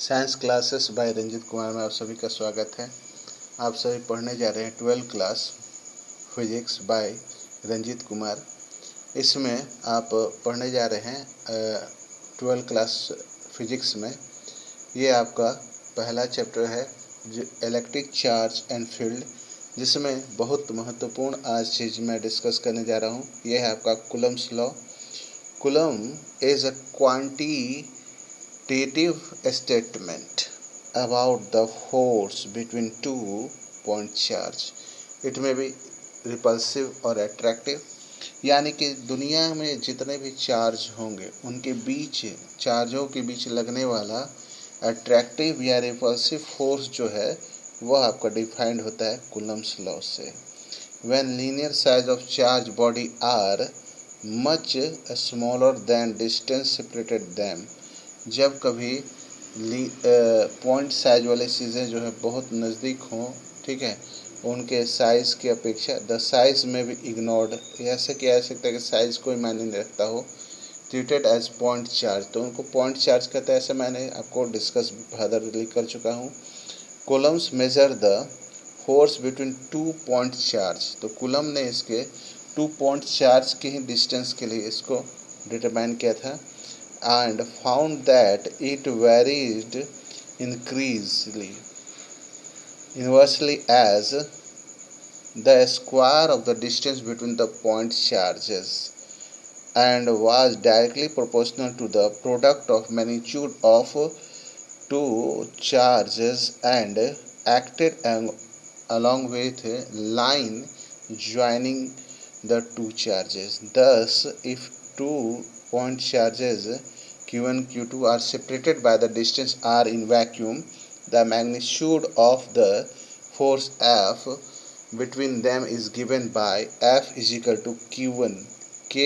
Science classes bye Ranjit Kumar में आप सभी का स्वागत है। आप सभी पढ़ने जा रहे हैं 12th class physics bye Ranjit Kumar. इसमें आप पढ़ने जा रहे हैं 12th क्लास फिजिक्स में। ये आपका पहला चैप्टर है जो इलेक्ट्रिक चार्ज एंड फील्ड, जिसमें बहुत महत्वपूर्ण आज चीज़ मैं डिस्कस करने जा रहा हूँ। यह है आपका Coulomb's law. Coulomb is a quantitative statement about the force between two point charge. It may be repulsive or attractive, यानी कि दुनिया में जितने भी चार्ज होंगे उनके बीच, चार्जों के बीच लगने वाला अट्रैक्टिव या रिपल्सिव फोर्स जो है वह आपका डिफाइंड होता है कूलम्स लॉ से। When linear size of charge body are much smaller than distance separated them, जब कभी पॉइंट साइज वाले चीज़ें जो है बहुत नज़दीक हों, ठीक है, उनके साइज़ की अपेक्षा द साइज में भी इग्नोर्ड, ऐसे किया जा सकता है कि साइज़ कोई मायने नहीं रखता हो, ट्रीटेड एज पॉइंट चार्ज, तो उनको पॉइंट चार्ज कहते हैं। ऐसे मैंने आपको डिस्कस फर्दरली कर चुका हूँ। Coulomb's measure the force between two point charge, तो कूलम ने इसके टू पॉइंट चार्ज के ही डिस्टेंस के लिए इसको डिटरमाइन किया था and found that it varied inversely as the square of the distance between the point charges and was directly proportional to the product of magnitude of two charges and acted along with a line joining the two charges. Thus, if two point charges Q1 Q2 are separated by the distance r in vacuum, the magnitude of the force F between them is given by F is equal to Q1 K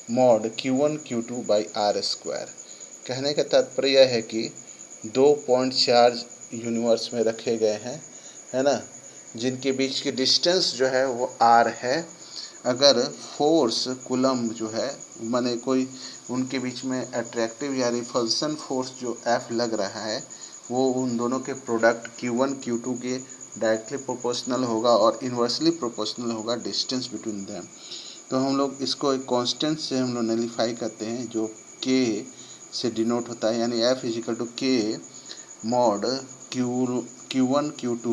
mod Q1 Q2 by R square. कहने का तात्पर्य यह है कि दो point charge universe में रखे गए हैं, है ना, जिनके बीच की डिस्टेंस जो है वो r है। अगर फोर्स कूलम जो है माने कोई उनके बीच में अट्रैक्टिव या रिपल्सन फोर्स जो F लग रहा है वो उन दोनों के प्रोडक्ट Q1 Q2 के डायरेक्टली प्रोपोर्शनल होगा और इन्वर्सली प्रोपोर्शनल होगा डिस्टेंस बिटवीन देम। तो हम लोग इसको एक कांस्टेंट से हम लोग नलीफाई करते हैं जो K से डिनोट होता है, यानी F is equal to K mod Q1 Q2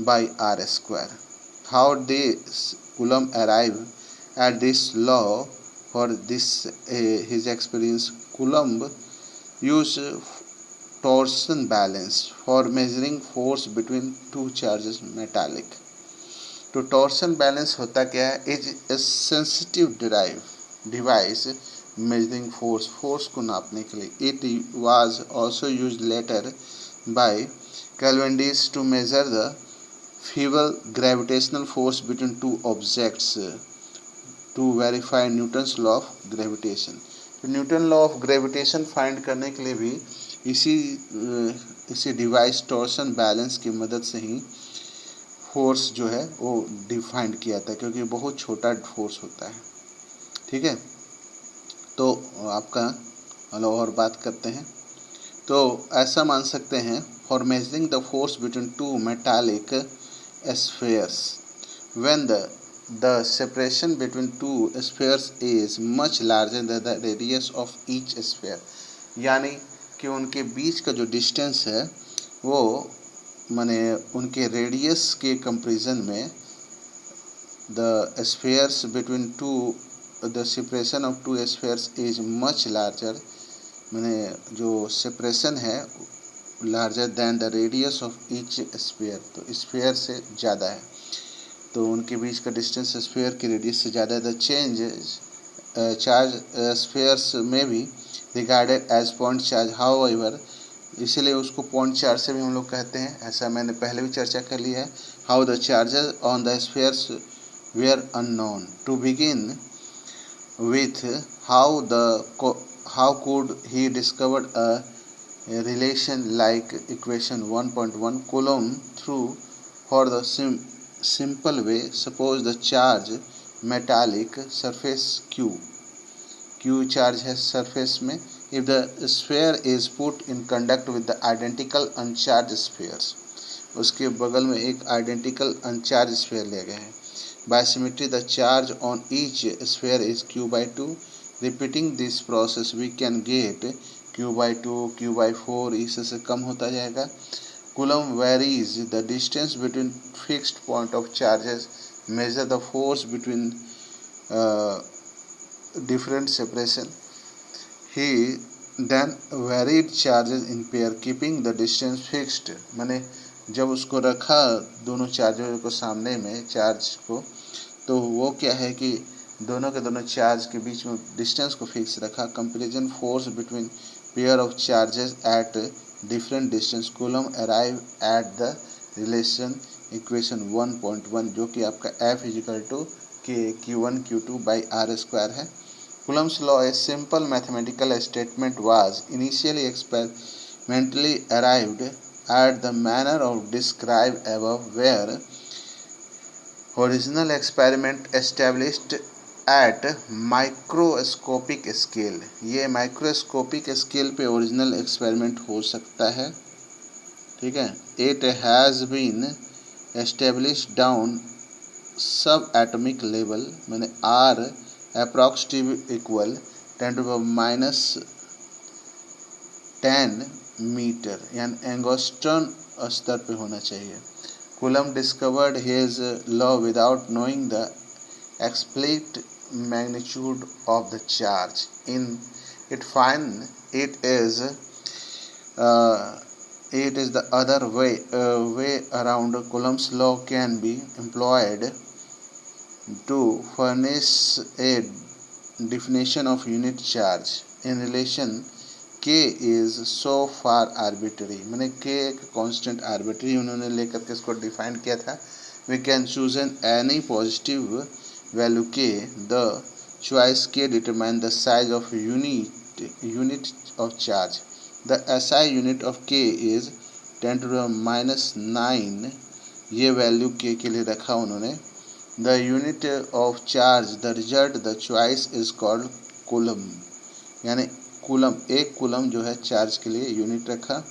by R square. How this Coulomb arrived at this law? For this his experience, Coulomb used torsion balance for measuring force between two charges metallic. तो torsion balance होता क्या है? Is a sensitive device measuring force को नापने के लिए। It was also used later by Cavendish to measure the feeble gravitational force between two objects to verify Newton's law of gravitation. तो Newton law of gravitation find करने के लिए भी इसी डिवाइस टॉर्सन बैलेंस की मदद से ही फोर्स जो है वो डिफाइंड किया था, क्योंकि बहुत छोटा फोर्स होता है। ठीक है, तो आपका और बात करते हैं। तो ऐसा मान सकते हैं, for measuring the force between two metallic spheres, when the separation between two spheres is much larger than the radius of each sphere, यानी कि उनके बीच का जो डिस्टेंस है वो माने उनके रेडियस के कंपैरिजन में the spheres between two the separation of two spheres is much larger, माने जो सेपरेशन है larger than the radius of each sphere, तो स्फीयर से ज़्यादा है, तो उनके बीच का डिस्टेंस स्फीयर की रेडियस से ज़्यादा है। द चेंज चार्ज स्फीयर्स में भी regarded as point charge, however, इसीलिए उसको पॉइंट चार्ज से भी हम लोग कहते हैं। ऐसा मैंने पहले भी चर्चा कर ली है। How the charges on the spheres were unknown to begin with, how could he discovered a relation like equation 1.1 Coulomb through for the simple way. Suppose the charge metallic surface Q Q charge है surface में। If the sphere is put in conduct with the identical अनचार्ज spheres, उसके बगल में एक identical अनचार्ज sphere ले गए हैं। By symmetry the charge on each sphere is Q/2। Repeating this process we can get Q/2, Q/4, इससे कम होता जाएगा। Coulomb varies the distance between fixed point of charges, measure the force between different separation. He then varied charges in pair keeping the distance fixed। माने जब उसको रखा दोनों charger को सामने में चार्ज को, तो वो क्या है कि दोनों के दोनों चार्ज के बीच में डिस्टेंस को फिक्स रखा। Comparison force between pair of charges at different distance. Coulomb arrive at the relation equation 1.1, जो कि आपका F इजिकल टू के Q1 Q2 बाई R² है। Coulomb's law, a simple mathematical statement, was initially experimentally arrived at the manner of described above, where original experiment established at microscopic scale। ये microscopic scale पे original experiment हो सकता है, ठीक है। It has been established down subatomic level, मैंने are approximately equal 10⁻10 metre, यानी angstrom स्तर पे होना चाहिए। Coulomb discovered his law without knowing the explicit magnitude of the charge. In it find it is the other way around. Coulomb's law can be employed to furnish a definition of unit charge in relation K is so far arbitrary। मैंने K एक constant arbitrary उन्होंने लेकर के इसको define किया था। We can choose any positive value K, the choice K determine the size of unit of charge। The SI unit of K is 10⁻⁹। ये value K के लिए रखा उन्होंने। The unit of charge, the result, the choice is called coulomb, यानी coulomb, एक coulomb जो है charge के लिए यूनिट रखा।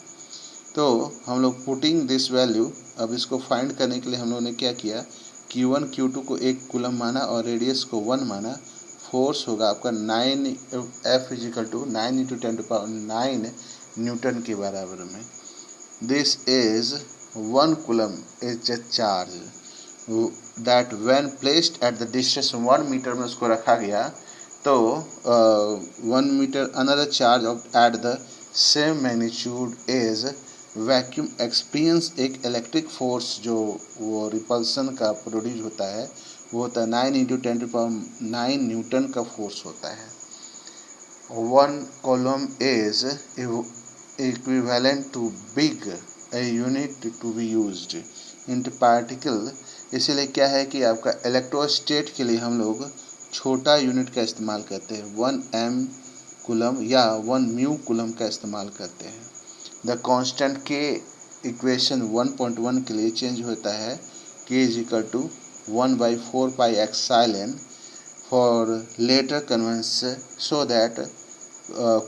तो हम लोग पुटिंग दिस वैल्यू, अब इसको फाइंड करने के लिए हम लोगों ने क्या किया, Q1 Q2 को एक कूलम माना और रेडियस को 1 माना। फोर्स होगा आपका 9 F इजिकल टू 9 × 10⁹ न्यूटन के बराबर में। This is 1 coulomb is the charge that when placed at the distance 1 metre में उसको रखा गया, तो 1 metre another charge of at the same magnitude is vacuum experience. एक इलेक्ट्रिक फोर्स जो वो रिपल्सन का प्रोड्यूस होता है वो होता है 9 × 10⁹ न्यूटन का फोर्स होता है। 1 coulomb is equivalent to big a unit to be used in particle. इसीलिए क्या है कि आपका इलेक्ट्रोस्टेट के लिए हम लोग छोटा यूनिट का इस्तेमाल करते हैं, 1 m कूलम या 1 म्यू कूलम का इस्तेमाल करते हैं। द कांस्टेंट के इक्वेशन 1.1 के लिए चेंज होता है K is equal to 1/4 pi epsilon for later convenience, so that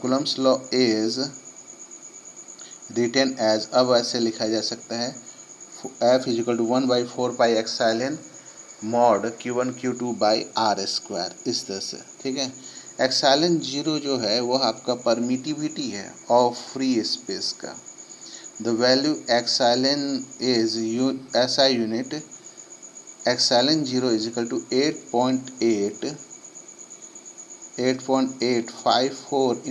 Coulomb's law is written as, अब ऐसे लिखा जा सकता है F is equal to 1/4 pi epsilon mod Q1 Q2 बाई R², इस तरह से, ठीक है। एप्सिलॉन 0 जो है वो आपका परमिटिविटी है ऑफ फ्री स्पेस का। The value epsilon is SI यूनिट। Epsilon 0 is equal to 8.854 ×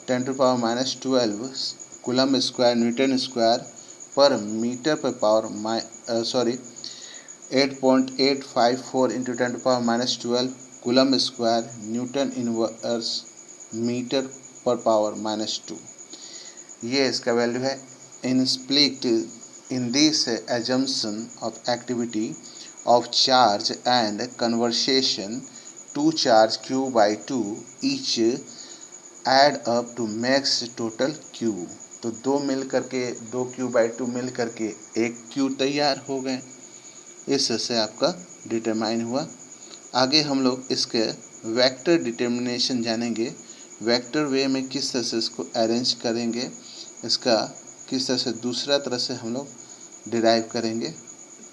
10⁻12 coulomb square newton square per metre per power 8.854 × 10⁻12 coulomb square newton inverse metre per power -2। ये इसका वैल्यू है। In split in this assumption of activity of charge and conversation, two charge Q/2 each add up to max total Q। तो दो Q/2 मिल करके एक Q तैयार हो गए। इससे आपका डिटरमाइन हुआ आगे हम लोग इसके वेक्टर डिटर्मिनेशन जानेंगे, वेक्टर वे में किस तरह से इसको अरेंज करेंगे, इसका किस तरह से दूसरा तरह से हम लोग डिराइव करेंगे।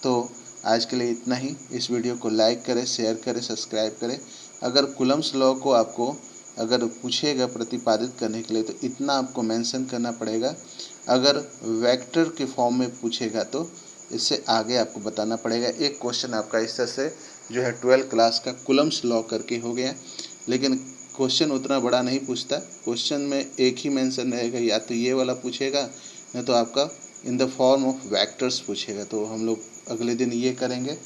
तो आज के लिए इतना ही। इस वीडियो को लाइक करें, शेयर करें, सब्सक्राइब करें। अगर कूलम्स लॉ को आपको अगर पूछेगा प्रतिपादित करने के लिए तो इतना आपको मेंशन करना पड़ेगा। अगर वेक्टर के फॉर्म में पूछेगा तो इससे आगे आपको बताना पड़ेगा। एक क्वेश्चन आपका इस तरह से जो है 12th क्लास का कूलम्स लॉ करके हो गया, लेकिन क्वेश्चन उतना बड़ा नहीं पूछता। क्वेश्चन में एक ही मेंशन रहेगा, या तो ये वाला पूछेगा या तो आपका in the form of vectors पूछेगा। तो हम लोग अगले दिन ये करेंगे,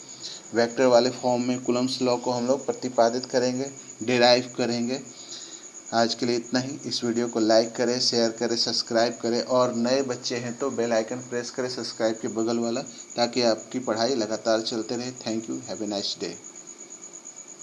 वेक्टर वाले फॉर्म में कूलम्स लॉ को हम लोग प्रतिपादित करेंगे, डिराइव करेंगे। आज के लिए इतना ही। इस वीडियो को लाइक करें, शेयर करें, सब्सक्राइब करें, और नए बच्चे हैं तो बेल आइकन प्रेस करें सब्सक्राइब के बगल वाला, ताकि आपकी पढ़ाई लगातार चलते रहे। Thank you, have a nice day.